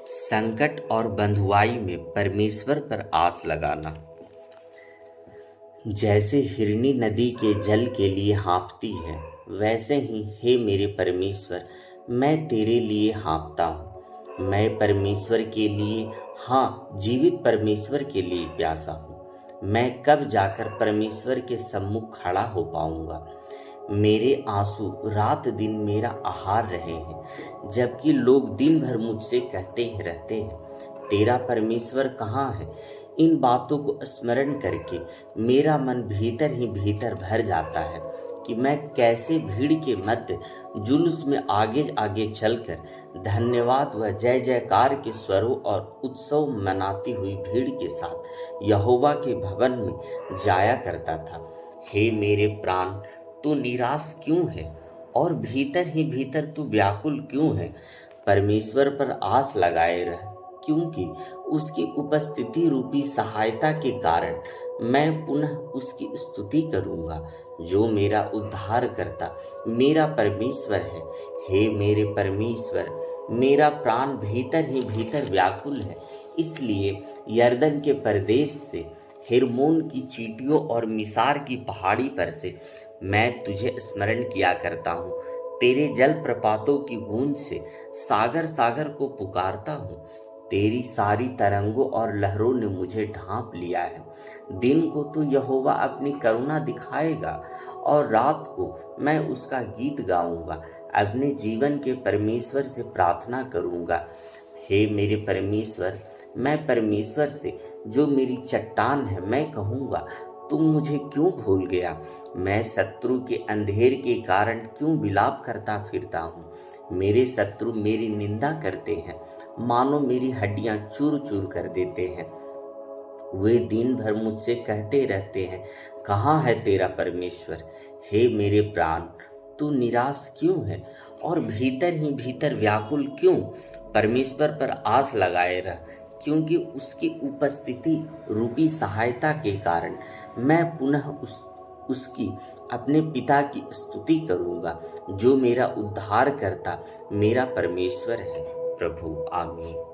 संकट और बंधुआई में परमेश्वर पर आस लगाना। जैसे हिरनी नदी के जल के लिए हाँफती है, वैसे ही हे मेरे परमेश्वर, मैं तेरे लिए हाँफता हूँ। मैं परमेश्वर के लिए, हाँ, जीवित परमेश्वर के लिए प्यासा हूँ। मैं कब जाकर परमेश्वर के सम्मुख खड़ा हो पाऊंगा। मेरे आंसू रात दिन मेरा आहार रहे हैं, जबकि लोग दिन भर मुझसे कहते ही रहते हैं, तेरा परमेश्वर कहाँ है। इन बातों को स्मरण करके मेरा मन भीतर ही भीतर भर जाता है कि मैं कैसे भीड़ के मध्य जुलूस में आगे आगे चलकर धन्यवाद व जय जयकार के स्वरों और उत्सव मनाती हुई भीड़ के साथ यहोवा के भवन में जाया करता था। हे मेरे प्राण, तू निराश क्यों है और भीतर ही भीतर तू व्याकुल क्यों है। परमेश्वर पर आस लगाए रह, क्योंकि उसकी उपस्थिति रूपी सहायता के कारण मैं पुनः उसकी स्तुति करूंगा। जो मेरा उद्धार करता मेरा परमेश्वर है। हे मेरे परमेश्वर, मेरा प्राण भीतर ही भीतर व्याकुल है। इसलिए यरदन के प्रदेश से, हेर्मोन की चींटियों और मिसार की पहाड़ी पर से मैं तुझे स्मरण किया करता हूँ। तेरे जल प्रपातों की गूंज से सागर सागर को पुकारता हूँ। तेरी सारी तरंगों और लहरों ने मुझे ढांप लिया है। दिन को तो यहोवा अपनी करुणा दिखाएगा और रात को मैं उसका गीत गाऊंगा। अपने जीवन के परमेश्वर से प्रार्थना करूंगा। हे मेरे परमेश्वर, मैं परमेश्वर से, जो मेरी चट्टान है, मैं कहूंगा, तुम मुझे क्यों भूल गया। मैं शत्रु के अंधेर के कारण क्यों विलाप करता फिरता हूँ। मेरे शत्रु मेरी निंदा करते हैं, मानो मेरी हड्डियां चूर चूर कर देते हैं। वे दिन भर मुझसे कहते रहते हैं, कहाँ है तेरा परमेश्वर। हे मेरे प्राण, तू निराश क्यों है और भीतर ही भीतर व्याकुल क्यों। परमेश्वर पर आस लगाए रह, क्योंकि उसकी उपस्थिति रूपी सहायता के कारण मैं पुनः उसकी अपने पिता की स्तुति करूंगा। जो मेरा उद्धार करता मेरा परमेश्वर है। प्रभु आमीन।